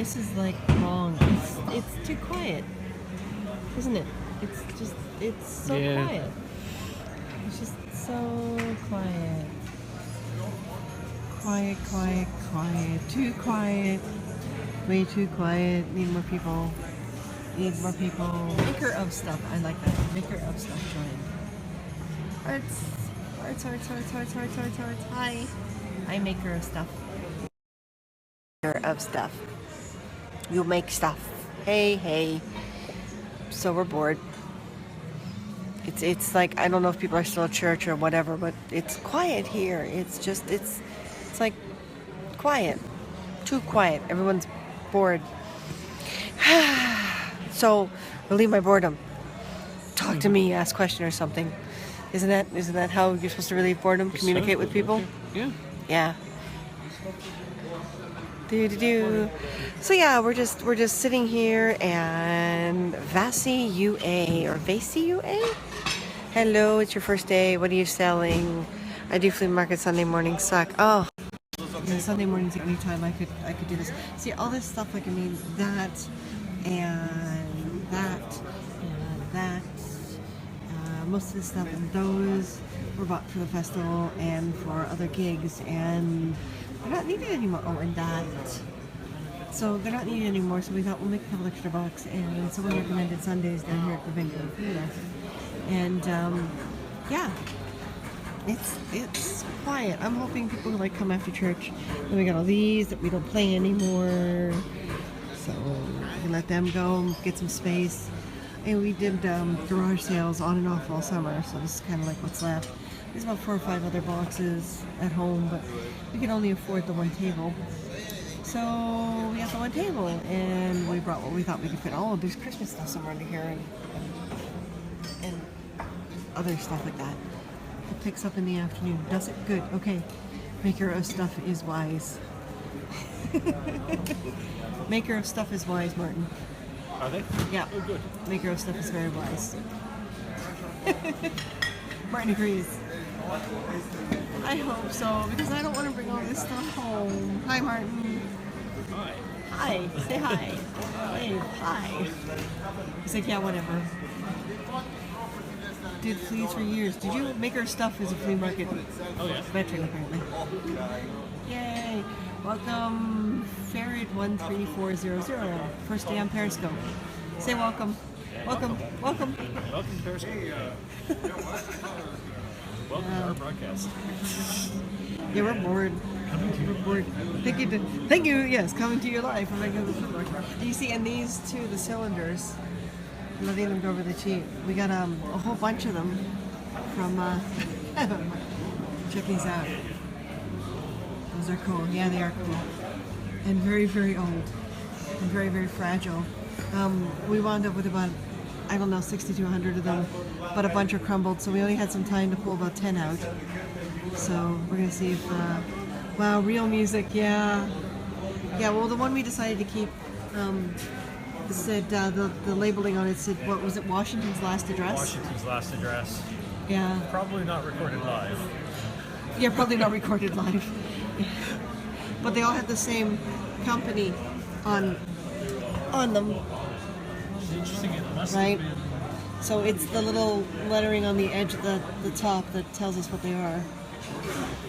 this is like wrong. It's too quiet, isn't it? It's so quiet. It's just so quiet. Quiet, quiet, quiet. Too quiet. Way too quiet. Need more people. Need more people. Maker of stuff. I like that. Maker of stuff. Join. Hearts. Hi. I maker of stuff. Maker of stuff. You make stuff. Hey. So we're bored. It's like, I don't know if people are still at church or whatever, but it's quiet here. It's like quiet. Too quiet. Everyone's bored. So relieve my boredom. Talk to me, ask question or something. Isn't that how you're supposed to relieve boredom? Communicate with people? Yeah. So yeah, we're just sitting here and Vasi UA or Vasi UA. Hello, it's your first day. What are you selling? I do flea market Sunday mornings suck. Oh, yeah, Sunday mornings anytime I could do this. See all this stuff like that and that and that. Most of the stuff and those were bought for the festival and for other gigs, and they're not needed anymore. Oh, and that. So they're not needed anymore, so we thought we'll make a couple extra bucks, and someone recommended Sundays down here at the Vancouver Flea. And yeah, it's quiet. I'm hoping people will like come after church. Then we got all these that we don't play anymore, so we can let them go, get some space. And we did garage sales on and off all summer, so this is kind of like what's left. There's about 4 or 5 other boxes at home, but we can only afford the one table. So we got the one table, and we brought what we thought we could fit. Oh, there's Christmas stuff somewhere under here, and other stuff like that. It picks up in the afternoon. Does it? Good. Okay. Maker of stuff is wise. Maker of stuff is wise, Martin. Are they? Yeah. Oh, good. Maker of stuff is very wise. Martin agrees. I hope so, because I don't want to bring all this stuff home. Hi, Martin. Hi. Hi. Say hi. Wave. Hi. He's like, yeah, whatever. Did fleas for years. Did you? Maker stuff is a flea market veteran, apparently. Yay. Welcome, Ferret13400. First day on Periscope. Say welcome. Welcome. Welcome Periscope. Welcome to our broadcast. Yeah, we're bored. We're bored. Thank you, yes, coming to your life. And you see, and these two, the cylinders, I'm letting them go over the cheap. We got a whole bunch of them from, check these out. Those are cool. Yeah, they are cool. And very, very old. And very, very fragile. We wound up with about, I don't know, 60 to 100 of them, but a bunch are crumbled, so we only had some time to pull about 10 out. So we're going to see if, wow, real music, yeah. Yeah, well, the one we decided to keep, said, the labeling on it said, what was it, Washington's Last Address? Washington's Last Address. Yeah. Probably not recorded live. Yeah, probably not recorded live. But they all had the same company on them. It's interesting, it must right? have been... So it's the little lettering on the edge of the top that tells us what they are. It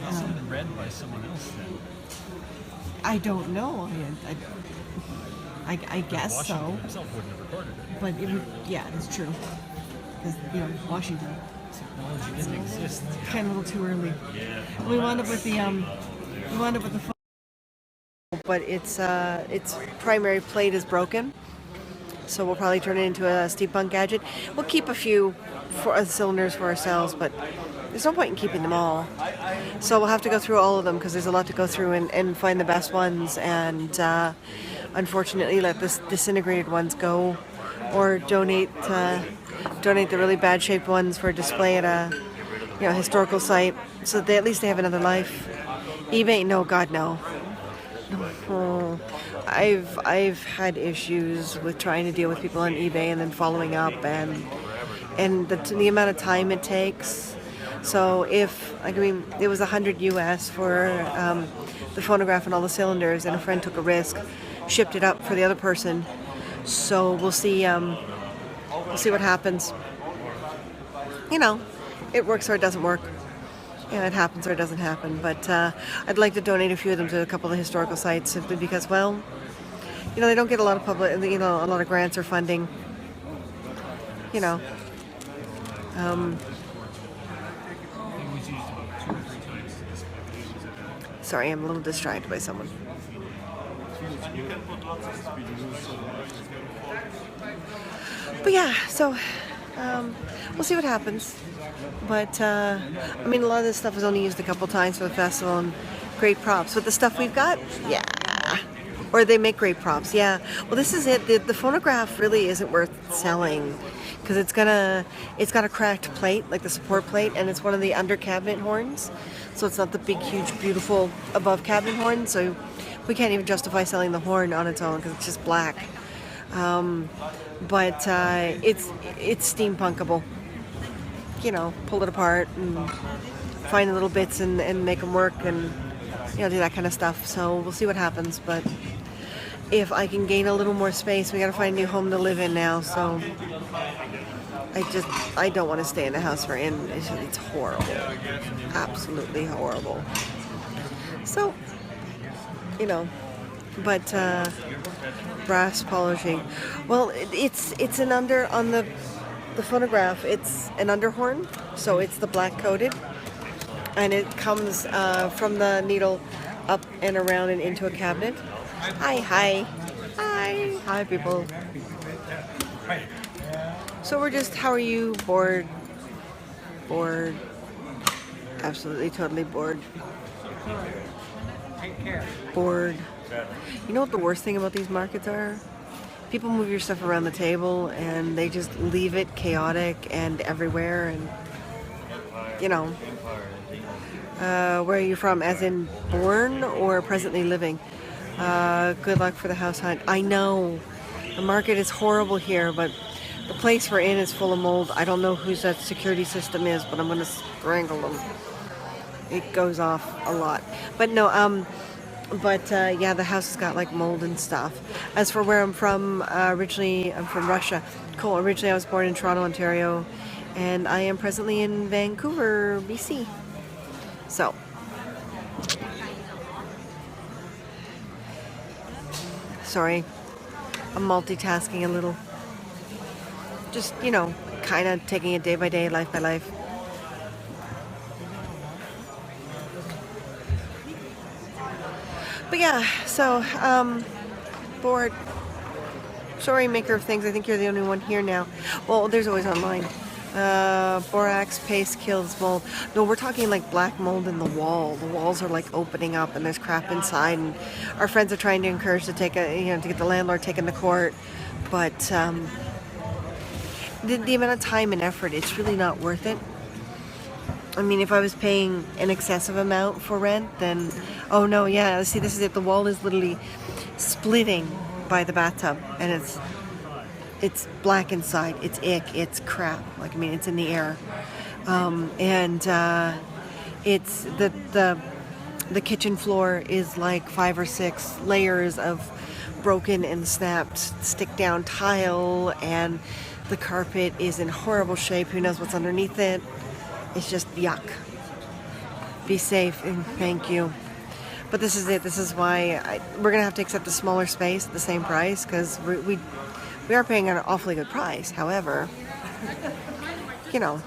must have been read by someone else then. I don't know. I guess Washington so. himself wouldn't have recorded it. But it would, yeah, it's true. Because, Washington. Technology didn't exist. Kind of a little too early. Yeah. We wound up with the phone. But its primary plate is broken, so we'll probably turn it into a steampunk gadget. We'll keep a few cylinders for ourselves, but there's no point in keeping them all. So we'll have to go through all of them because there's a lot to go through and find the best ones, and unfortunately let the disintegrated ones go, or donate the really bad shaped ones for display at a historical site, so that at least they have another life. eBay, no, God, no. Oh, I've had issues with trying to deal with people on eBay and then following up and the amount of time it takes. So it was $100 US for the phonograph and all the cylinders, and a friend took a risk shipped it up for the other person. So we'll see. We'll see what happens. You know, it works or it doesn't work. Yeah, it happens or it doesn't happen. But I'd like to donate a few of them to a couple of the historical sites simply because, well, you know, they don't get a lot of public, you know, a lot of grants or funding. You know. Sorry, I'm a little distracted by someone. But yeah, so we'll see what happens. But I mean, a lot of this stuff was only used a couple times for the festival, and great props. With the stuff we've got, yeah. Or they make great props, yeah. Well, this is it. The phonograph really isn't worth selling because it's got a cracked plate, like the support plate, and it's one of the under cabinet horns. So it's not the big, huge, beautiful above cabinet horn. So we can't even justify selling the horn on its own because it's just black. But it's steampunkable. You know, pull it apart and find the little bits and make them work and, you know, do that kind of stuff. So we'll see what happens. But if I can gain a little more space, we got to find a new home to live in now. So I don't want to stay in the house we're in. It's horrible. Absolutely horrible. So, you know, but brass polishing. Well, it's an under on the phonograph. It's an underhorn, so it's the black coated, and it comes from the needle up and around and into a cabinet. Hi, people. So we're just, how are you? Bored. Absolutely, totally bored. You know what the worst thing about these markets are? People move your stuff around the table and they just leave it chaotic and everywhere, and you know. Where are you from? As in born or presently living? Good luck for the house hunt. I know the market is horrible here, but the place we're in is full of mold. I don't know whose that security system is, but I'm going to strangle them. It goes off a lot. But no, yeah, the house has got like mold and stuff. As for where I'm from, originally I'm from Russia. Cool. Originally I was born in Toronto, Ontario, and I am presently in Vancouver, BC. So, sorry, I'm multitasking a little. Just, you know, kind of taking it day by day, life by life. But yeah, so, bored. Sorry, maker of things. I think you're the only one here now. Well, there's always online. Borax paste kills mold. No, we're talking like black mold in the wall. The walls are like opening up and there's crap inside. And our friends are trying to encourage to to get the landlord taken to court. But the amount of time and effort, it's really not worth it. I mean, if I was paying an excessive amount for rent, then, oh no, yeah, see, this is it. The wall is literally splitting by the bathtub, and it's black inside. It's ick. It's crap. Like, I mean, it's in the air, and it's the kitchen floor is like 5 or 6 layers of broken and snapped stick down tile, and the carpet is in horrible shape. Who knows what's underneath it? It's just yuck. Be safe and thank you. But this is it. This is why we're gonna have to accept a smaller space at the same price, because we are paying an awfully good price. However, you know,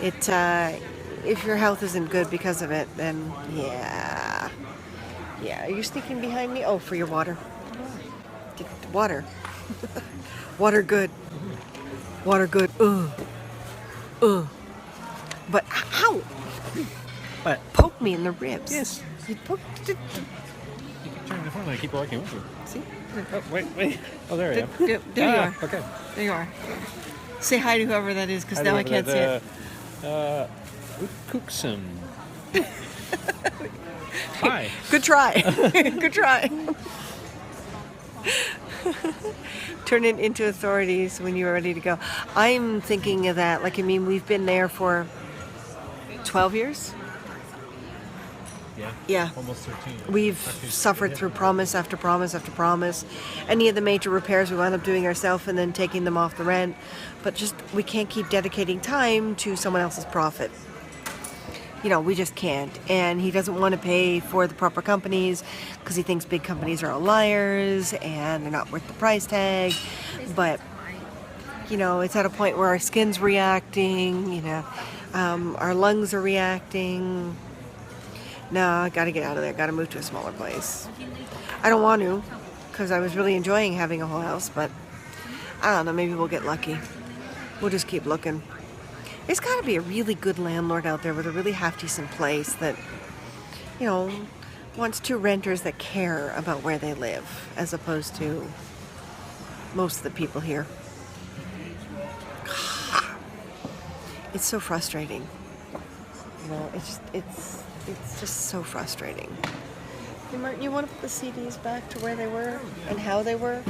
if your health isn't good because of it, then yeah. Are you sneaking behind me? Oh, for your water. Get water. Water good. Water good. But ow! What? Poke me in the ribs. Yes. You poked it. You keep turning the phone and I keep walking with you. See? Oh, wait. Oh, there I am. There you are. Okay. There you are. Say hi to whoever that is, because now I can't see it. Cookson. Hi. Good try. Good try. Turn it into authorities when you're ready to go. I'm thinking of that. Like, I mean, we've been there for 12 years. Yeah. Almost 13. We've Actually, suffered yeah. through promise after promise after promise. Any of the major repairs we wound up doing ourselves and then taking them off the rent. But just, we can't keep dedicating time to someone else's profit. You know, we just can't. And he doesn't want to pay for the proper companies because he thinks big companies are all liars and they're not worth the price tag. But, you know, it's at a point where our skin's reacting, you know, our lungs are reacting. No, I gotta get out of there. Gotta move to a smaller place. I don't want to, because I was really enjoying having a whole house, but I don't know, maybe we'll get lucky. We'll just keep looking. There's gotta be a really good landlord out there with a really half-decent place that, you know, wants two renters that care about where they live, as opposed to most of the people here. It's so frustrating. You know, it's just so frustrating. Hey, Martin, you want to put the CDs back to where they were and how they were?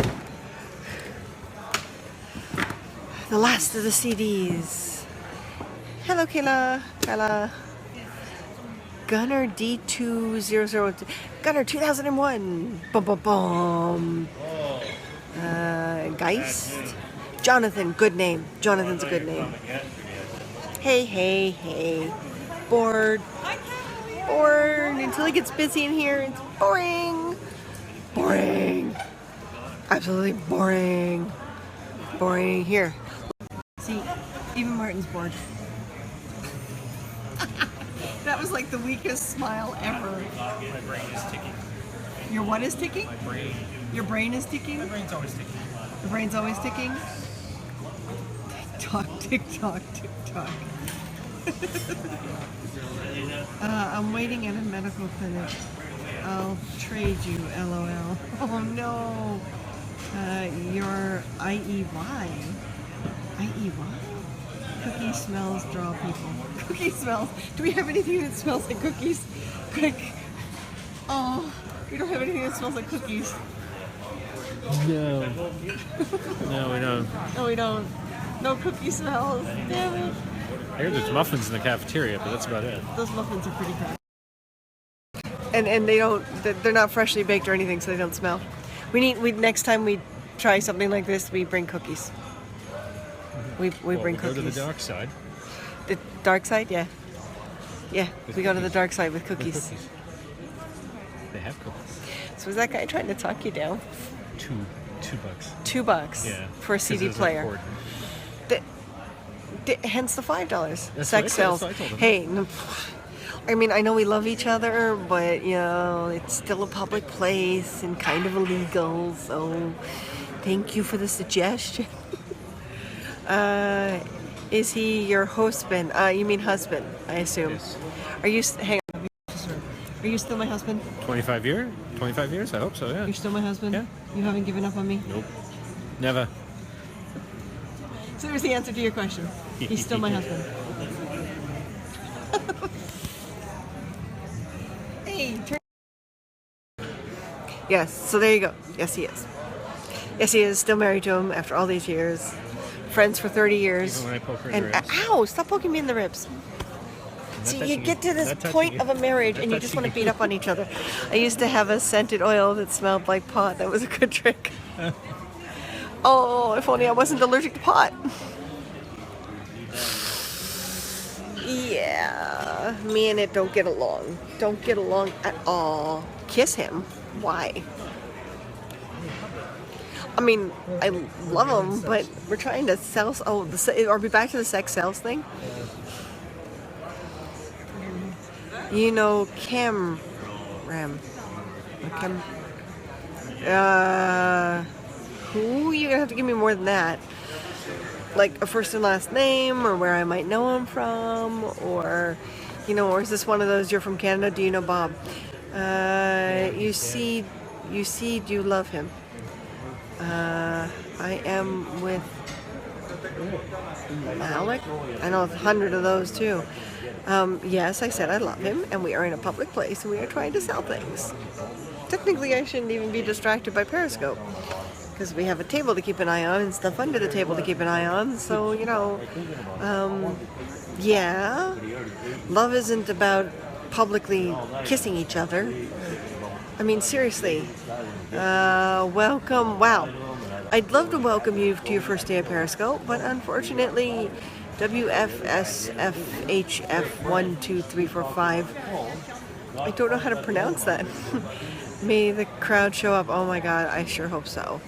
The last of the CDs. Hello, Kayla. Kayla. Gunner D2002. Gunner 2001. Bum, bum, bum. Geist. Jonathan, good name. Jonathan's a good name. Hey, hey, hey. Bored. Bored until it gets busy in here. It's boring. Boring. Absolutely boring. Boring. Here. See, even Martin's bored. That was like the weakest smile ever. My brain is ticking. Your what is ticking? My brain. Your brain is ticking? My brain's always ticking. The brain's always ticking? Tick tock, tick tock. I'm waiting at a medical clinic. I'll trade you, LOL. Oh no. Your IEY. IEY? Cookie smells draw people. Cookie smells. Do we have anything that smells like cookies? Quick. Oh, we don't have anything that smells like cookies. No. No, we don't. No, we don't. No cookie smells. Damn it. I hear there's muffins in the cafeteria, but that's about it. Those muffins are pretty crap. And they're not freshly baked or anything, so they don't smell. Next time we try something like this, we bring cookies. We bring cookies. Go to the dark side. The dark side, yeah. Yeah, we go to the dark side with cookies. They have cookies. So was that guy trying to talk you down? $2. $2 Yeah. For a CD player. Hence the $5. That's Sex sells. what I told him. Hey, no, I mean, I know we love each other, but you know, it's still a public place and kind of illegal. So, thank you for the suggestion. Is he your husband? You mean husband? I assume. Yes. Are you? Hang on. Are you still my husband? 25 years? 25 years? I hope so, yeah. You're still my husband? Yeah. You haven't given up on me? Nope. Never. So there's the answer to your question. He's still my husband. Hey, turn. Yes, so there you go. Yes, he is. Yes, he is. Still married to him after all these years. Friends for 30 years. Even when I poke her in And the ribs. ow! Stop poking me in the ribs. See, you get to this point of a marriage and you just want to beat up on each other. I used to have a scented oil that smelled like pot. That was a good trick. Oh, if only I wasn't allergic to pot. Yeah, me and it don't get along. Don't get along at all. Kiss him? Why? I mean, I love him, but we're trying to sell. Oh, are we back to the sex sales thing? You know, Cam Ram. Cam. Who? You're gonna have to give me more than that. Like a first and last name, or where I might know him from, or, you know, or is this one of those, you're from Canada, do you know Bob? You see, do you love him? I am with Alec. I know 100 of those too. Yes, I said I love him, and we are in a public place, and we are trying to sell things. Technically, I shouldn't even be distracted by Periscope, because we have a table to keep an eye on and stuff under the table to keep an eye on. So, you know, yeah, love isn't about publicly kissing each other. I mean, seriously. Welcome. Wow. I'd love to welcome you to your first day at Periscope, but unfortunately, WFSFHF12345. I don't know how to pronounce that. May the crowd show up. Oh my God, I sure hope so.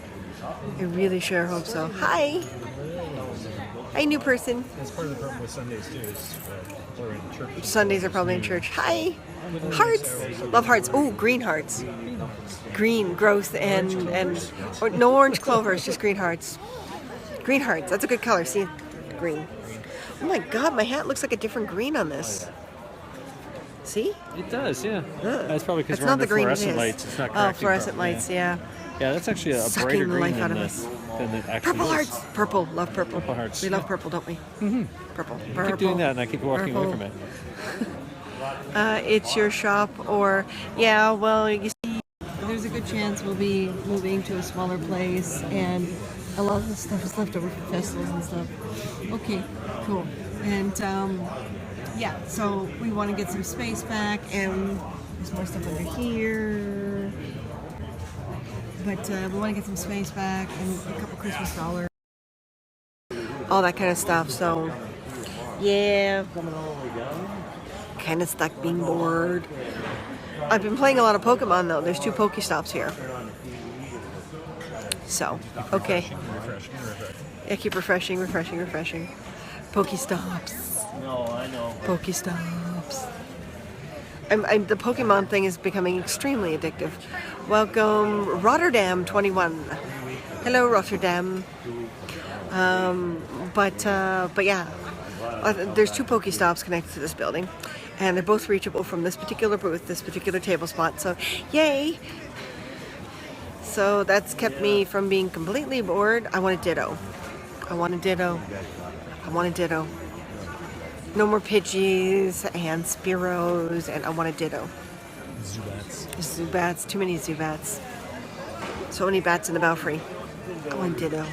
I really sure hope so. Hi. Hi, new person. That's part of the problem with Sundays too. Is we're in church. Sundays are probably in church. Hi. Hearts. Love hearts. Oh, green hearts. Green growth and or no orange clovers, just green hearts. Green hearts. That's a good color. See, green. Oh my God, my hat looks like a different green on this. See? It does, yeah. That's probably because That's we're not under the green it fluorescent is. lights. It's not Oh, correcting fluorescent properly, lights. Yeah. Yeah, that's actually a Sucking brighter the green life than out of the, us. than it actually Purple is. hearts. Purple. Love purple. Purple hearts, We love yeah. purple, don't we? Purple. I keep doing that, and I keep walking away Purple. from it. It's your shop, or yeah. Well, you see, there's a good chance we'll be moving to a smaller place, and a lot of the stuff is left over from festivals and stuff. Okay, cool. And yeah, so we want to get some space back, and there's more stuff under here. But we want to get some space back and a couple Christmas dollars, all that kind of stuff. So yeah, kind of stuck being bored. I've been playing a lot of Pokemon though. There's 2 Pokestops here. So, okay. Yeah, keep refreshing. Pokestops. No, I know. Pokestops. The Pokemon thing is becoming extremely addictive. Welcome, Rotterdam 21. Hello, Rotterdam. But yeah, there's 2 Pokestops connected to this building, and they're both reachable from this particular booth, this particular table spot. So, yay! So that's kept me from being completely bored. I want a Ditto. No more Pidgeys and Spearows, and I want a Ditto. Zubats. Too many Zubats. So many bats in the Belfry. I want Ditto.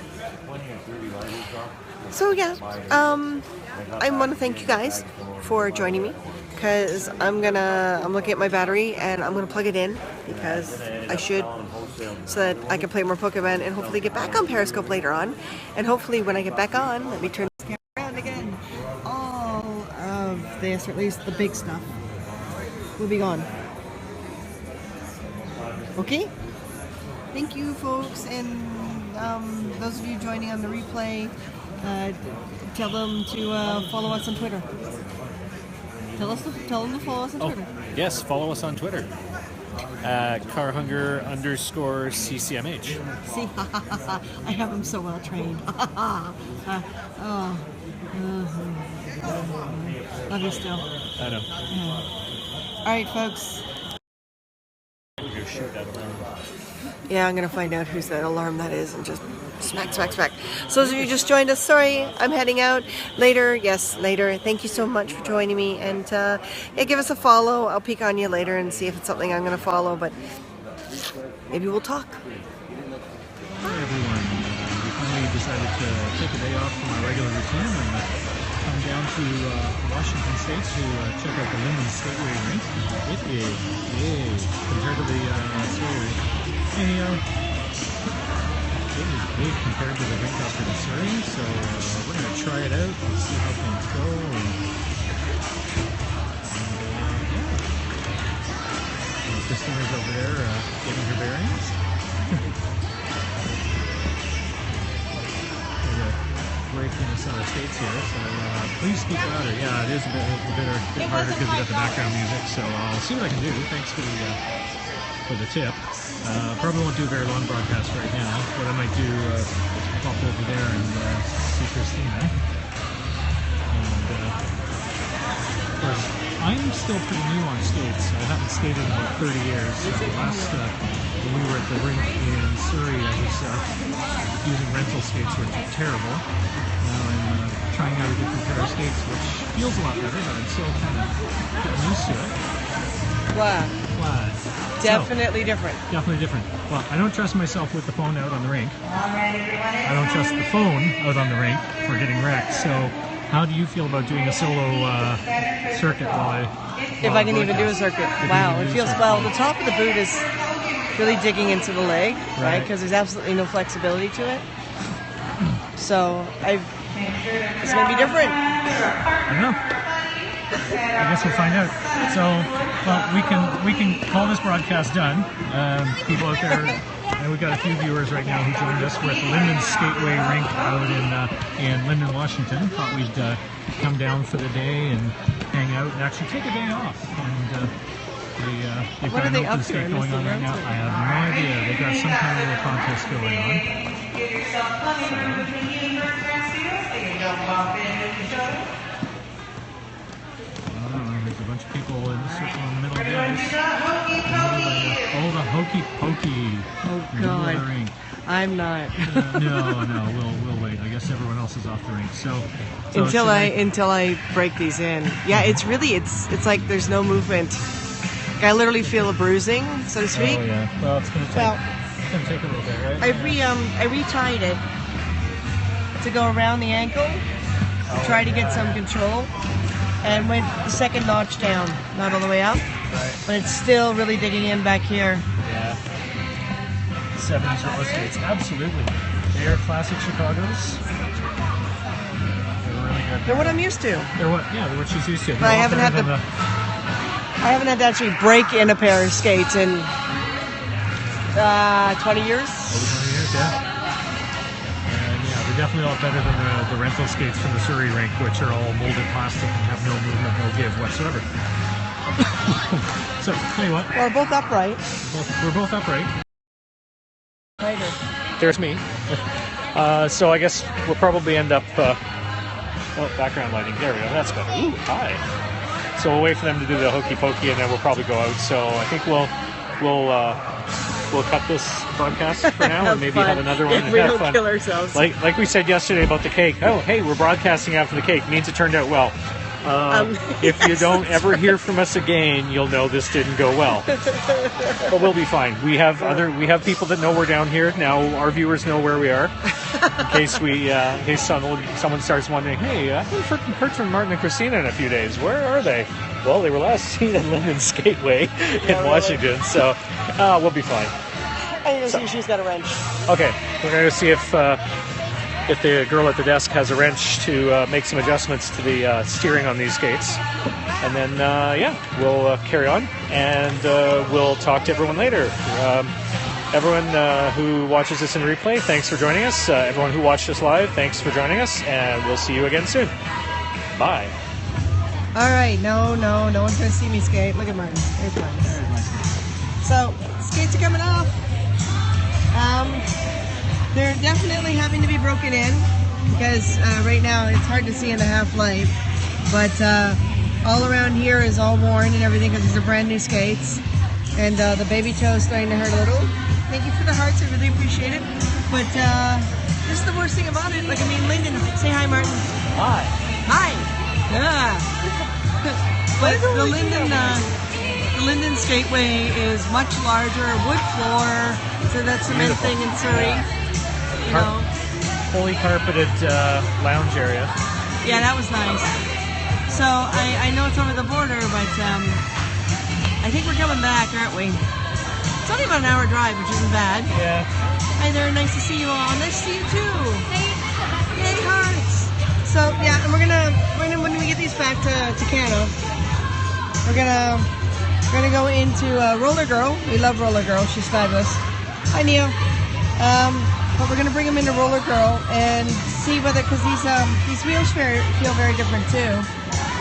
So yeah, I want to thank you guys for joining me, because I'm looking at my battery and I'm gonna plug it in, because I should, so that I can play more Pokemon and hopefully get back on Periscope later on. And hopefully when I get back on, let me turn this camera around again. All of this, or at least the big stuff, will be gone. Okay? Thank you, folks, and those of you joining on the replay, tell them to follow us on Twitter. Tell them to follow us on Twitter. Yes, follow us on Twitter. Carhunger_CCMH. See, I have them so well trained. Love you still. I know. All right, folks. Yeah, I'm gonna find out whose that alarm that is and just smack. So those of you who just joined us, sorry, I'm heading out. Later. Thank you so much for joining me, and yeah, give us a follow. I'll peek on you later and see if it's something I'm gonna follow, but maybe we'll talk. Hi everyone. We finally decided to take a day off from our regular routine and come down to Washington State to check out the Women's Skateway rink. It is big compared to the Surrey rink. Anyhow, it is big compared to the rink up in Surrey, so we're going to try it out and see how things go. Christina's over there getting her bearings. There's a break in the center states here, so please speak louder. Yeah, it is a bit harder because we got the background music, so I'll see what I can do. Thanks for the tip. Probably won't do a very long broadcast right now. What I might do, pop over there and see Christina. And of course, I'm still pretty new on skates. I haven't skated in about 30 years. Last when we were at the rink in Surrey, I was using rental skates, which are terrible. Now I'm trying out a different pair of skates, which feels a lot better, but I'm still kind of getting used to it. Flat. Definitely different. Definitely different. Well, I don't trust myself with the phone out on the rink. I don't trust the phone out on the rink for getting wrecked. So How do you feel about doing a solo circuit If I can even do a circuit. Wow, it feels well. The top of the boot is really digging into the leg, right? Because there's absolutely no flexibility to it. So it's going to be different. I don't know. I guess we'll find out. So, well, we can call this broadcast done. People out there, and we've got a few viewers right now who joined us. We're at the Linden Skateway Rink out in Linden, Washington. Thought we'd come down for the day and hang out and actually take a day off. And they've got an open skate going on right now. I have no idea. They've got some kind of little contest going on. There's a bunch of people in the circle in the middle of the ice. Oh, the hokey pokey. Oh, God. I'm not. No, we'll wait. I guess everyone else is off the rink. So until I break these in. Yeah, it's really it's like there's no movement. I literally feel a bruising, so to speak. Oh yeah. Well, it's gonna take a little bit, right? I retied it to go around the ankle to try to get some control, and went the second notch down, not all the way up, but it's still really digging in back here. Yeah. 70s roller skates, absolutely. They are classic Chicago's. They're really good. They're what I'm used to. They're what she's used to. But I haven't had to actually break in a pair of skates in 20 years. Over 20 years, yeah. And yeah, they're definitely a lot better than the rental skates from the Surrey rink, which are all molded plastic and have no movement, no give whatsoever. So, tell you what. Well, we're both upright. We're both upright. Tighter. There's me. So I guess we'll probably end up. Background lighting. There we go. That's better. Ooh, hi. So we'll wait for them to do the hokey pokey, and then we'll probably go out. So I think we'll cut this broadcast for now, and maybe have another one. Yeah, we don't kill ourselves. Like we said yesterday about the cake. Oh, hey, we're broadcasting after the cake. Means it turned out well. If you don't ever hear from us again, you'll know this didn't go well. But we'll be fine. We have people that know we're down here now. Our viewers know where we are. In case someone starts wondering, hey, I haven't heard from Martin and Christina in a few days. Where are they? Well, they were last seen at Linden Skateway in Washington. So we'll be fine. I need to see if she's got a wrench. Okay, we're going to see if the girl at the desk has a wrench to make some adjustments to the steering on these skates. And then, we'll carry on, and we'll talk to everyone later. Everyone who watches this in replay, thanks for joining us. Everyone who watched us live, thanks for joining us, and we'll see you again soon. Bye. All right, no one's going to see me skate. Look at mine. There's mine. So, skates are coming off. They're definitely having to be broken in because right now it's hard to see in the half light, but all around here is all worn and everything because these are brand new skates, and the baby toe is starting to hurt a little. Thank you for the hearts, I really appreciate it. But this is the worst thing about it. Like, I mean, Lyndon, say hi, Martin. Hi. Hi. Yeah. But the Linden Skateway is much larger, wood floor, so that's cement thing in Surrey. You know. Fully carpeted lounge area. Yeah, that was nice. So I know it's over the border, but I think we're coming back, aren't we? It's only about an hour drive, which isn't bad. Yeah. Hi there, nice to see you all. Nice to see you too. Yay, hearts. So yeah, and we're gonna when we get these back to Canada, we're gonna go into Roller Girl. We love Roller Girl. She's fabulous. Hi, Neo. But we're gonna bring them into Roller Girl and see whether, because these wheels feel very different too.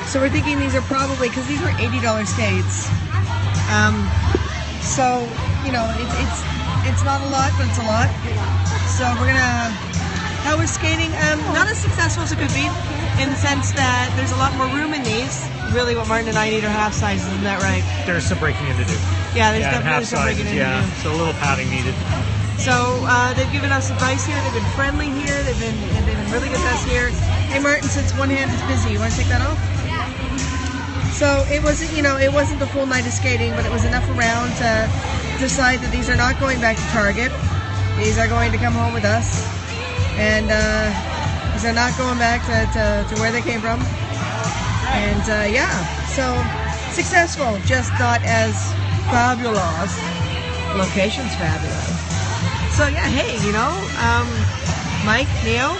So we're thinking these are probably, because these were $80 skates. So you know, it's not a lot, but it's a lot. So we're gonna. How is skating? Not as successful as it could be, in the sense that there's a lot more room in these. Really, what Martin and I need are half sizes, isn't that right? There's some breaking in to do. Yeah, there's definitely some breaking in to do. So a little padding needed. So they've given us advice here. They've been friendly here. They've been really good to us here. Hey, Martin, since one hand is busy, you want to take that off? So it wasn't the full night of skating, but it was enough around to decide that these are not going back to Target. These are going to come home with us. And because they're not going back to where they came from. And yeah, so successful, just not as fabulous. Location's fabulous. So yeah, hey, you know, Mike, Neo,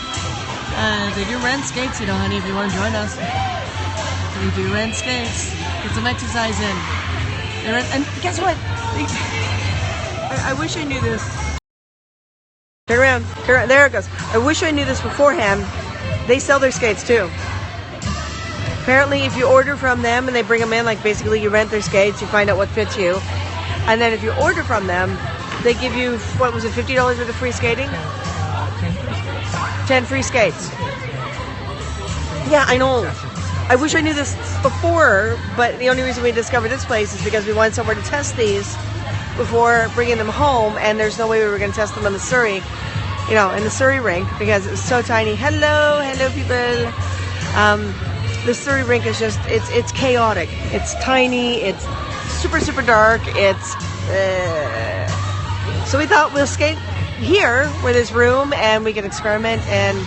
they do rent skates, you know, honey, if you want to join us. We do rent skates. Get some exercise in. And guess what? I wish I knew this. Turn around. There it goes. I wish I knew this beforehand. They sell their skates too. Apparently, if you order from them and they bring them in, like basically you rent their skates, you find out what fits you. And then if you order from them, they give you, what was it, $50 worth of free skating? 10 free skates. Yeah, I know. I wish I knew this before, but the only reason we discovered this place is because we wanted somewhere to test these before bringing them home, and there's no way we were going to test them in the Surrey, you know, in the Surrey rink, because it was so tiny. Hello people. The Surrey rink is just, it's chaotic. It's tiny, it's super dark, it's... So we thought we'll skate here where there's room and we can experiment, and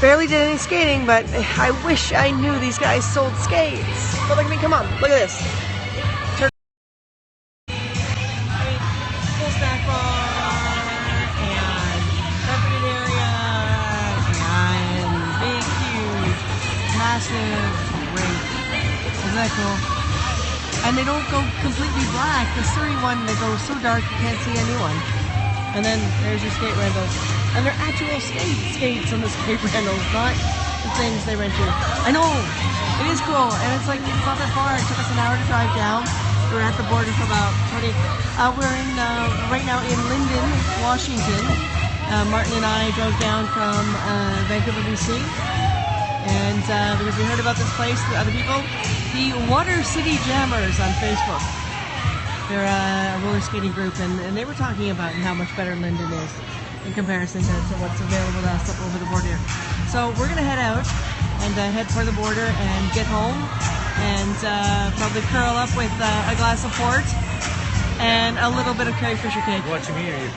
barely did any skating, but I wish I knew these guys sold skates. But look at me, come on, look at this. Turn. Full snack bar, and carpeted area, and big, huge, massive rink. Isn't that cool? And they don't go completely black. The Surrey one, they go so dark you can't see anyone. And then there's your skate rentals. And they're actual skates on the skate rentals, not the things they rent you. I know, it is cool, and it's like, it's not that far. It took us an hour to drive down. We're at the border for about 20. We're in, right now in Linden, Washington. Martin and I drove down from Vancouver, BC. And because we heard about this place with other people, the Water City Jammers on Facebook. They're a roller skating group, and they were talking about how much better Linden is in comparison to what's available to us up over the border. So we're going to head out and head for the border and get home and probably curl up with a glass of port and a little bit of Carrie Fisher cake. Watching me or you?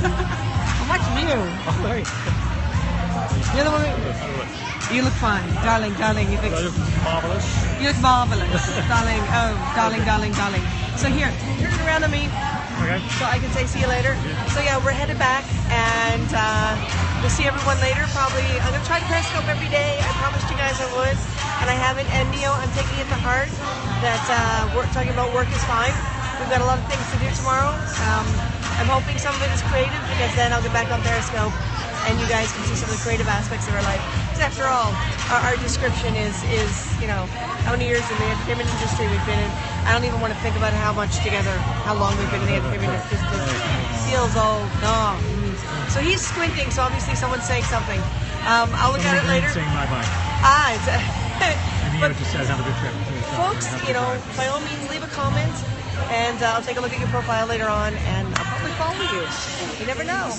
I'm watching you. Oh, right. You're the one. You look fine, darling. You look Marvelous. You look marvelous, darling. Oh, darling. So here, turn around on me. Okay. So I can say see you later. So yeah, we're headed back, and we'll see everyone later. Probably, I'm gonna try to Periscope every day. I promised you guys I would, and I haven't. And Neo, I'm taking it to heart that we're talking about work is fine. We've got a lot of things to do tomorrow. I'm hoping some of it is creative, because then I'll get back on Periscope, and you guys can see some of the creative aspects of our life. Because after all, our description is, you know, how many years in the entertainment industry we've been in. I don't even want to think about how much together, how long we've been in the entertainment industry. It feels old. No. So he's squinting, so obviously someone's saying something. I'll look at it later. Saying bye-bye. And Neo just said have a good trip. folks, you know, by all means, leave a comment, and I'll take a look at your profile later on, and I'll probably follow you. You never know.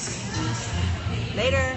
Later.